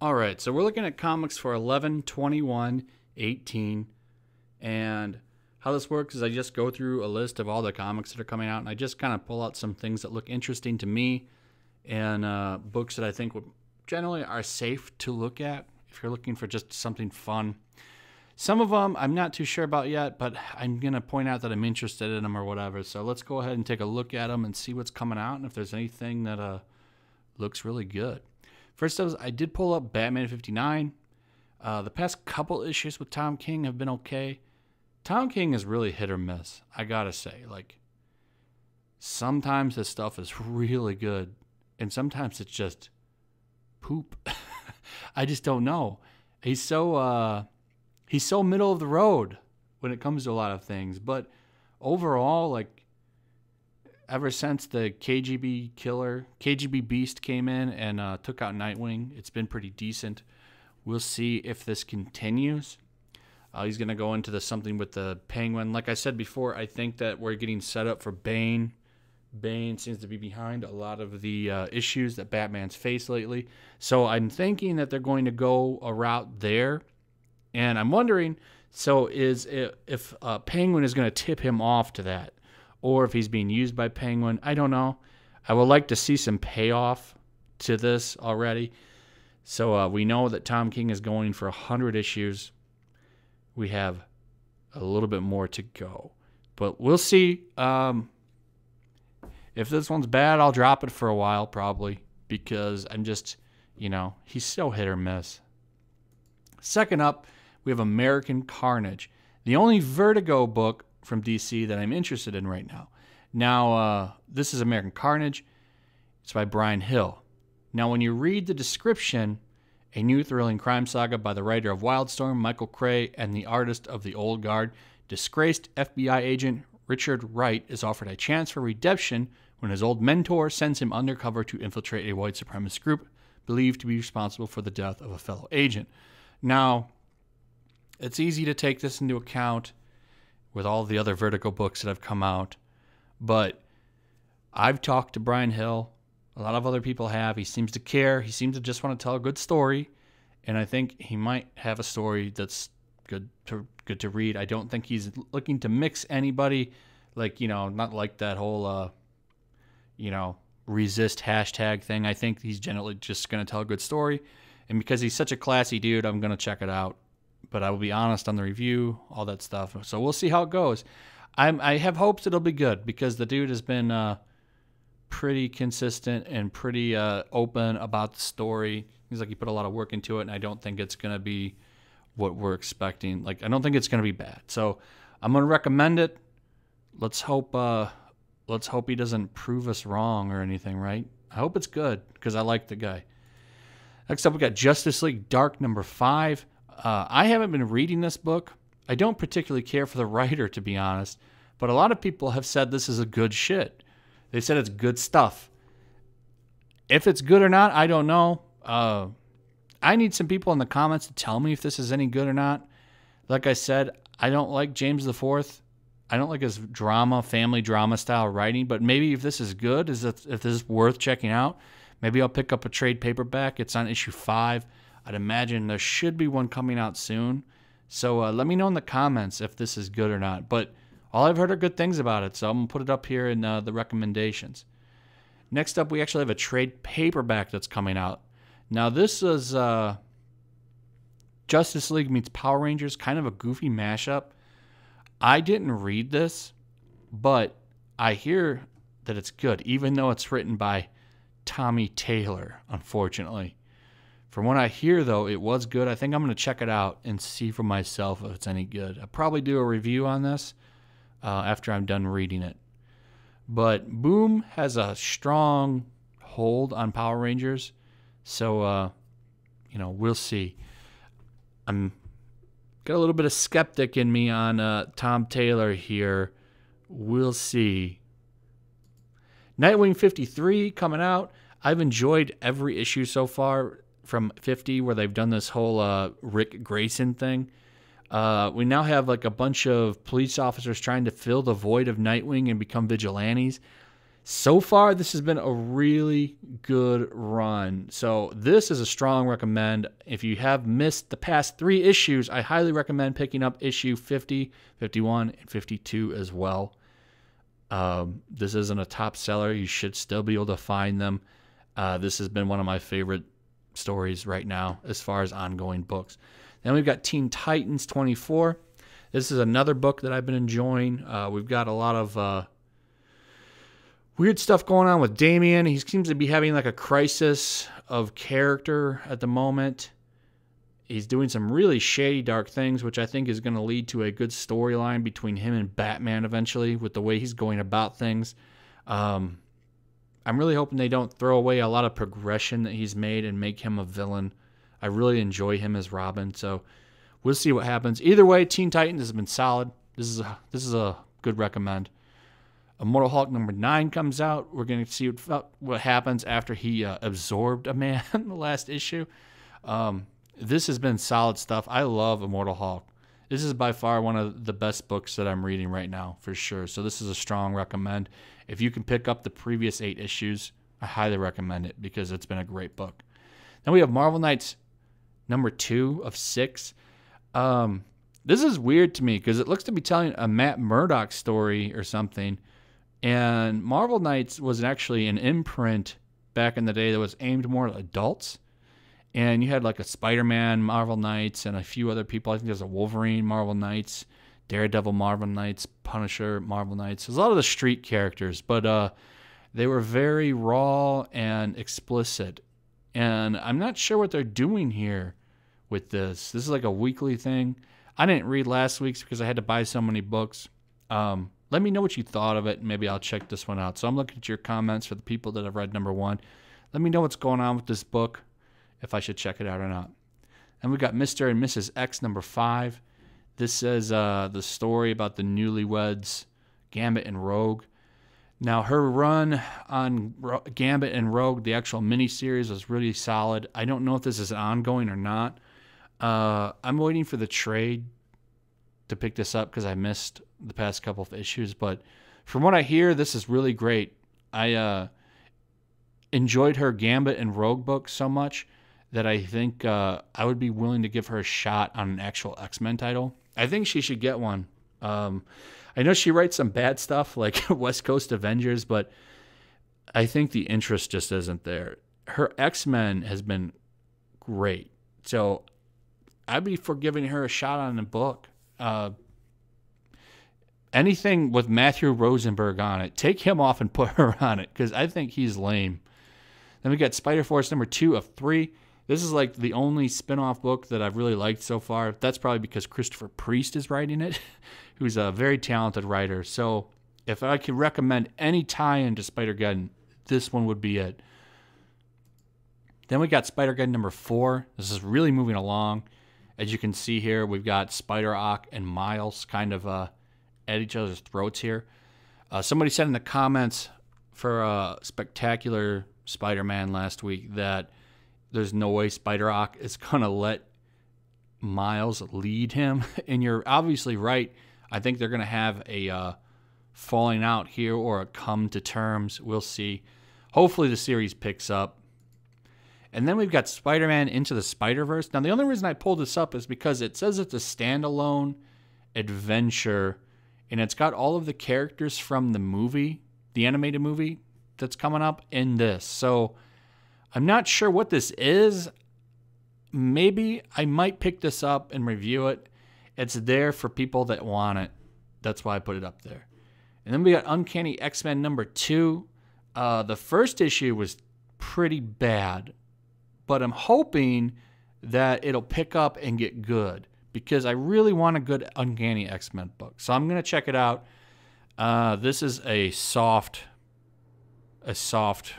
All right, so we're looking at comics for 11/21/18, and how this works is I just go through a list of all the comics that are coming out, and I just kind of pull out some things that look interesting to me, and books that I think would generally are safe to look at if you're looking for just something fun. Some of them I'm not too sure about yet, but I'm going to point out that I'm interested in them or whatever. So let's go ahead and take a look at them and see what's coming out and if there's anything that looks really good. First, I did pull up Batman 59. The past couple issues with Tom King have been okay. Tom King is really hit or miss, I gotta say. Like, sometimes his stuff is really good, and sometimes it's just poop. I just don't know. He's so middle of the road when it comes to a lot of things. But overall, like, ever since the KGB Beast came in and took out Nightwing, it's been pretty decent. We'll see if this continues. He's going to go into something with the Penguin. Like I said before, I think that we're getting set up for Bane. Bane seems to be behind a lot of the issues that Batman's faced lately. So I'm thinking that they're going to go a route there. And I'm wondering, so if Penguin is going to tip him off to that, or if he's being used by Penguin. I don't know. I would like to see some payoff to this already. So we know that Tom King is going for 100 issues. We have a little bit more to go. But we'll see. If this one's bad, I'll drop it for a while probably. Because I'm just, he's so hit or miss. Second up, we have American Carnage. The only Vertigo book from DC that I'm interested in right now. Now, this is American Carnage. It's by Brian Hill. Now, when you read the description, a new thrilling crime saga by the writer of Wildstorm, Michael Cray, and the artist of The Old Guard, disgraced FBI agent Richard Wright is offered a chance for redemption when his old mentor sends him undercover to infiltrate a white supremacist group believed to be responsible for the death of a fellow agent. Now, it's easy to take this into account with all the other Vertigo books that have come out. But I've talked to Brian Hill. A lot of other people have. He seems to care. He seems to just want to tell a good story. And I think he might have a story that's good to read. I don't think he's looking to mix anybody. Like, not like that whole, resist hashtag thing. I think he's generally just going to tell a good story. And because he's such a classy dude, I'm going to check it out. But I will be honest on the review, all that stuff. So we'll see how it goes. I have hopes it'll be good because the dude has been pretty consistent and pretty open about the story. He's like he put a lot of work into it, and I don't think it's going to be what we're expecting. Like, I don't think it's going to be bad. So I'm going to recommend it. Let's hope he doesn't prove us wrong or anything, right? I hope it's good because I like the guy. Next up, we got Justice League Dark #5. I haven't been reading this book. I don't particularly care for the writer, to be honest. But a lot of people have said this is a good shit. They said it's good stuff. If it's good or not, I don't know. I need some people in the comments to tell me if this is any good or not. Like I said, I don't like James IV. I don't like his family drama style writing. But maybe if this is good, if this is worth checking out, maybe I'll pick up a trade paperback. It's on issue 5. I'd imagine there should be one coming out soon. So let me know in the comments if this is good or not. But all I've heard are good things about it, so I'm going to put it up here in the recommendations. Next up, we actually have a trade paperback that's coming out. Now, this is Justice League meets Power Rangers, kind of a goofy mashup. I didn't read this, but I hear that it's good, even though it's written by Tommy Taylor, unfortunately. From what I hear, though, it was good. I think I'm going to check it out and see for myself if it's any good. I'll probably do a review on this after I'm done reading it. But Boom has a strong hold on Power Rangers. So, we'll see. I'm got a little bit of skeptic in me on Tom Taylor here. We'll see. Nightwing 53 coming out. I've enjoyed every issue so far from 50 where they've done this whole Rick Grayson thing. We now have like a bunch of police officers trying to fill the void of Nightwing and become vigilantes. So far, this has been a really good run. So this is a strong recommend. If you have missed the past 3 issues, I highly recommend picking up issue 50, 51, and 52 as well. This isn't a top seller. You should still be able to find them. This has been one of my favorite stories right now as far as ongoing books. Then we've got Teen Titans 24. This is another book that I've been enjoying. We've got a lot of weird stuff going on with Damian. He seems to be having like a crisis of character at the moment. He's doing some really shady, dark things, which I think is going to lead to a good storyline between him and Batman eventually with the way he's going about things. I'm really hoping they don't throw away a lot of progression that he's made and make him a villain. I really enjoy him as Robin, so we'll see what happens. Either way, Teen Titans has been solid. This is a good recommend. Immortal Hulk number 9 comes out. We're going to see what happens after he absorbed a man in the last issue. This has been solid stuff. I love Immortal Hulk. This is by far one of the best books that I'm reading right now, for sure. So this is a strong recommend. If you can pick up the previous 8 issues, I highly recommend it because it's been a great book. Then we have Marvel Knights number 2 of 6. This is weird to me because it looks to be telling a Matt Murdock story or something. And Marvel Knights was actually an imprint back in the day that was aimed more at adults. And you had like a Spider-Man Marvel Knights and a few other people. I think there's a Wolverine Marvel Knights, Daredevil Marvel Knights, Punisher Marvel Knights. There's a lot of the street characters, but they were very raw and explicit. And I'm not sure what they're doing here with this. This is like a weekly thing. I didn't read last week's because I had to buy so many books. Let me know what you thought of it, and maybe I'll check this one out. So I'm looking at your comments for the people that have read number 1. Let me know what's going on with this book, if I should check it out or not. And we got Mr. and Mrs. X number 5. This is the story about the newlyweds, Gambit and Rogue. Now, her run on Gambit and Rogue, the actual miniseries, was really solid. I don't know if this is ongoing or not. I'm waiting for the trade to pick this up because I missed the past couple of issues. But from what I hear, this is really great. I enjoyed her Gambit and Rogue book so much that I think I would be willing to give her a shot on an actual X-Men title. I think she should get one. I know she writes some bad stuff like West Coast Avengers, but I think the interest just isn't there. Her X-Men has been great. So I'd be for giving her a shot on the book. Anything with Matthew Rosenberg on it, take him off and put her on it because I think he's lame. Then we got Spider-Force number 2 of 3. This is like the only spin-off book that I've really liked so far. That's probably because Christopher Priest is writing it, who's a very talented writer. So if I could recommend any tie-in to Spider-Geddon, this one would be it. Then we got Spider-Geddon number 4. This is really moving along. As you can see here, we've got Spider-Ock and Miles kind of at each other's throats here. Somebody said in the comments for Spectacular Spider-Man last week that there's no way Spider-Ock is going to let Miles lead him. And you're obviously right. I think they're going to have a falling out here or a come to terms. We'll see. Hopefully the series picks up. And then we've got Spider-Man Into the Spider-Verse. Now, the only reason I pulled this up is because it says it's a standalone adventure, and it's got all of the characters from the movie, the animated movie that's coming up in this. So I'm not sure what this is. Maybe I might pick this up and review it. It's there for people that want it. That's why I put it up there. And then we got Uncanny X-Men number 2. The first issue was pretty bad, but I'm hoping that it'll pick up and get good because I really want a good Uncanny X-Men book. So I'm going to check it out. This is a soft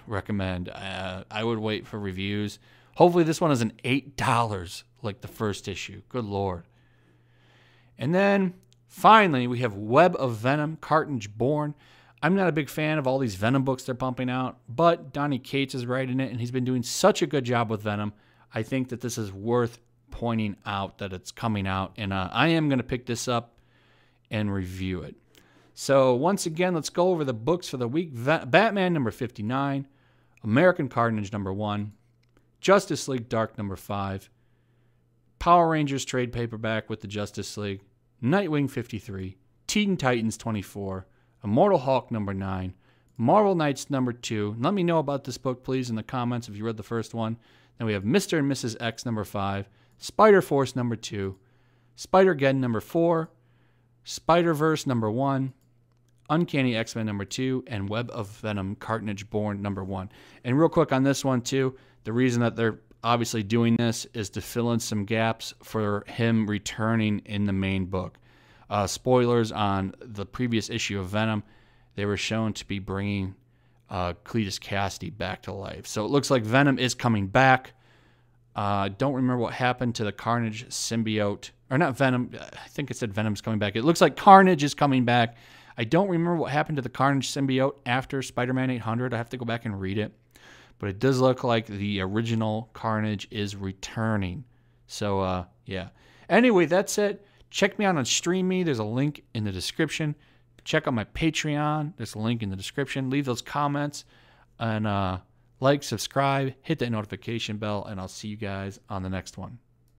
recommend. I would wait for reviews. Hopefully this one isn't $8 like the first issue. Good Lord. And then finally we have Web of Venom, Carnage Born. I'm not a big fan of all these Venom books they're pumping out, but Donny Cates is writing it, and he's been doing such a good job with Venom. I think that this is worth pointing out that it's coming out, and I am going to pick this up and review it. So once again, let's go over the books for the week. Batman number 59, American Carnage number 1, Justice League Dark number 5, Power Rangers trade paperback with the Justice League, Nightwing 53, Teen Titans 24, Immortal Hulk number 9, Marvel Knights number 2. Let me know about this book, please, in the comments if you read the first one. Then we have Mr. and Mrs. X number 5, Spider-Force number 2, Spider-Geddon number 4, Spider-Verse number 1, Uncanny X-Men number 2, and Web of Venom Carnage Born number 1. And real quick on this one, too, the reason that they're obviously doing this is to fill in some gaps for him returning in the main book. Spoilers on the previous issue of Venom, they were shown to be bringing Cletus Cassidy back to life. So it looks like Venom is coming back. Don't remember what happened to the Carnage symbiote. Or not Venom, I think it said Venom's coming back. It looks like Carnage is coming back. I don't remember what happened to the Carnage symbiote after Spider-Man 800. I have to go back and read it. But it does look like the original Carnage is returning. So, yeah. Anyway, that's it. Check me out on StreamMe. There's a link in the description. Check out my Patreon. There's a link in the description. Leave those comments. And like, subscribe, hit that notification bell, and I'll see you guys on the next one.